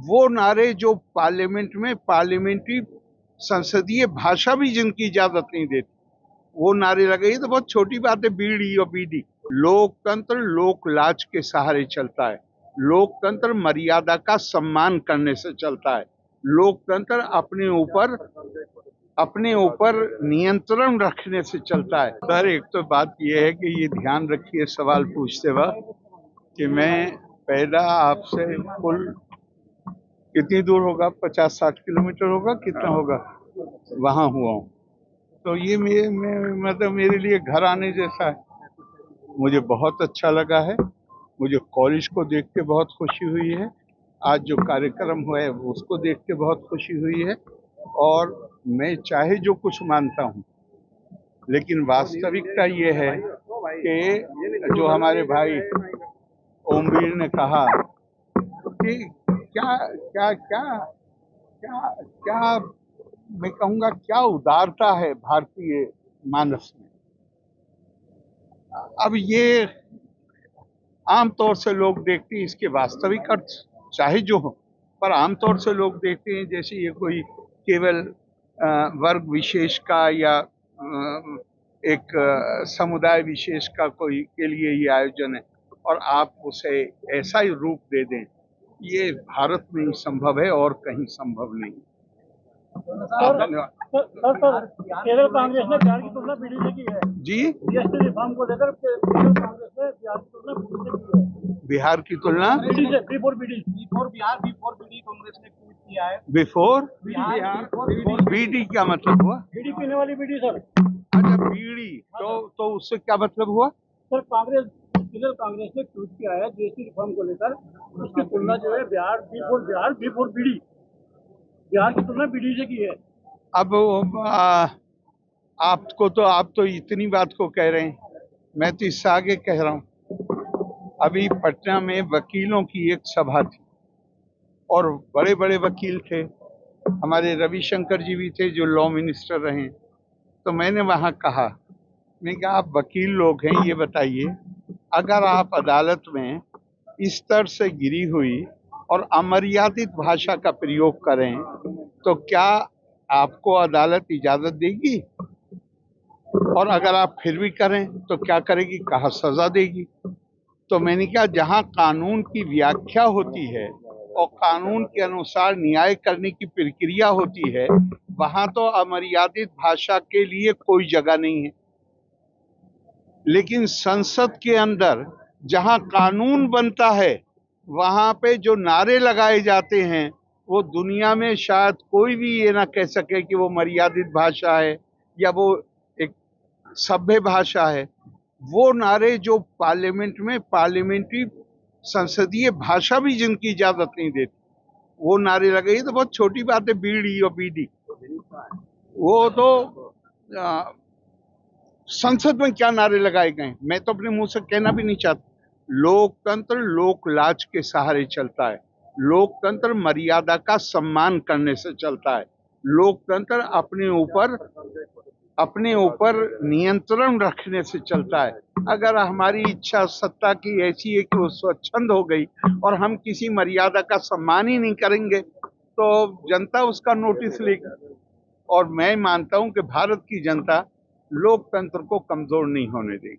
वो नारे जो पार्लियामेंट में पार्लियामेंट्री संसदीय भाषा भी जिनकी इजाजत नहीं देती, वो नारे लगे। तो बहुत छोटी बात है, बीड़ी और बीडी। लोकतंत्र लोक लाज के सहारे चलता है। लोकतंत्र मर्यादा का सम्मान करने से चलता है। लोकतंत्र अपने ऊपर नियंत्रण रखने से चलता है। सर, एक तो बात यह है कि ये ध्यान रखिए सवाल पूछते वक्त कि मैं पैदा आपसे कुल कितनी दूर होगा, 50-60 किलोमीटर होगा, कितना होगा, वहां हुआ हूँ। तो ये मतलब मेरे लिए घर आने जैसा है। मुझे बहुत अच्छा लगा है। मुझे कॉलेज को देख के बहुत खुशी हुई है। आज जो कार्यक्रम हुआ है उसको देख के बहुत खुशी हुई है। और मैं चाहे जो कुछ मानता हूँ, लेकिन वास्तविकता ये है कि जो हमारे भाई ओमवीर ने कहा कि क्या क्या क्या क्या क्या मैं कहूँगा क्या उदारता है भारतीय मानस में। अब ये आमतौर से लोग देखते हैं, इसके वास्तविक अर्थ चाहे जो हो, पर आमतौर से लोग देखते हैं जैसे ये कोई केवल वर्ग विशेष का या एक समुदाय विशेष का कोई के लिए ये आयोजन है और आप उसे ऐसा ही रूप दे दें, ये भारत में ही संभव है और कहीं संभव नहीं। धन्यवाद। केरल कांग्रेस ने बिहार की तुलना बीडी से की है जी। जीएसटी रिफॉर्म को लेकर केरल कांग्रेस ने बिहार की तुलना बीडी से की है। बिफोर बीडी कांग्रेस ने ट्वीट किया है। बिफोर बीडी क्या मतलब हुआ? बीडी पीने वाली बीडी सर। अच्छा, बीड़ी। तो उससे क्या मतलब हुआ सर? केरल कांग्रेस ने ट्वीट किया है जीएसटी रिफॉर्म को लेकर, उसकी तुलना जो है बिफोर बीडी बिहार की तुलना बीडी से की है। अब आप तो इतनी बात को कह रहे हैं, मैं तो इससे आगे कह रहा हूँ। अभी पटना में वकीलों की एक सभा थी और बड़े बड़े वकील थे। हमारे रविशंकर जी भी थे जो लॉ मिनिस्टर रहे। तो मैंने वहाँ कहा, आप वकील लोग हैं, ये बताइए, अगर आप अदालत में इस तरह से गिरी हुई और अमर्यादित भाषा का प्रयोग करें तो क्या आपको अदालत इजाजत देगी? और अगर आप फिर भी करें तो क्या करेगी? कहा सजा देगी। तो मैंने कहा, जहां कानून की व्याख्या होती है और कानून के अनुसार न्याय करने की प्रक्रिया होती है, वहां तो अमर्यादित भाषा के लिए कोई जगह नहीं है। लेकिन संसद के अंदर जहां कानून बनता है, वहां पे जो नारे लगाए जाते हैं, वो दुनिया में शायद कोई भी ये ना कह सके कि वो मर्यादित भाषा है या वो एक सभ्य भाषा है। वो नारे जो पार्लियामेंट में पार्लियामेंट्री संसदीय भाषा भी जिनकी इजाजत नहीं देती, वो नारे लगे। ये तो बहुत छोटी बात है, बीड़ी और बीडी। वो तो संसद में क्या नारे लगाए गए, मैं तो अपने मुंह से कहना भी नहीं चाहता। लोकतंत्र लोक लाज के सहारे चलता है। लोकतंत्र मर्यादा का सम्मान करने से चलता है। लोकतंत्र अपने ऊपर नियंत्रण रखने से चलता है। अगर हमारी इच्छा सत्ता की ऐसी है कि वो स्वच्छंद हो गई और हम किसी मर्यादा का सम्मान ही नहीं करेंगे, तो जनता उसका नोटिस लेगी। और मैं मानता हूं कि भारत की जनता लोकतंत्र को कमजोर नहीं होने देगी।